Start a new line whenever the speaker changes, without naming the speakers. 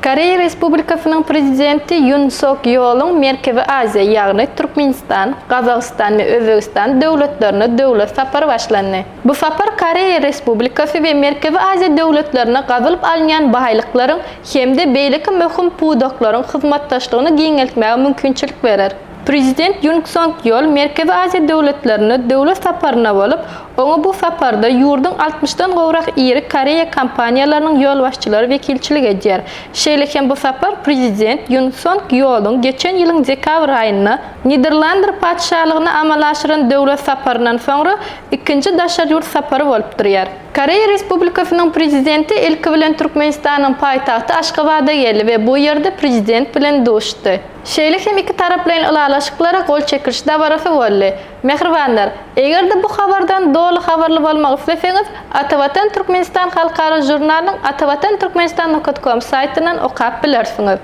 Koreya Respublikasının prezidenti Yoon Suk Yeol'un Merkezi Aziya, yani Türkmenistan, Kazakistan ve Özbekistan devletlerine devlet safarı başlandı. Bu safar Koreya Respublikası ve Merkezi Aziya devletlerine kazılıp alınan bahaylıkların hem de beyleki mühim pudokların hizmettaşlığını geneltmeye mümkünçülük verir. Prezident Yoon Suk Yeol Merkezi Aziya devletlerine devlet safarına olup, onu bu safarda yurdun 60'dan goğrak iri Koreya kampaniyalarının yol başçıları vekilçilik eder. Şeyleken bu safar Prezident Yoon Suk Yeol'un geçen yılın dekabr ayında Niderlandır padişahlığına amalaşıran devlet safarından sonra ikinci daşar yurt safarı olup duruyor. Koreya Respublikasının prezidenti ilk bilen Türkmenistan'ın payitahtı Aşgabat'a geldi ve bu yerde prezident bilen do'ştu. Şeylik hem iki taraflayın ılalaşıklara gol çekiliş davarası oldu. Mehribanlar, eğer de bu haberden doğru haberli olmak isteseniz, Atavatan Türkmenistan Halkara Jurnal'ın atavatanturkmenistan.com saytından okuyup bilirsiniz.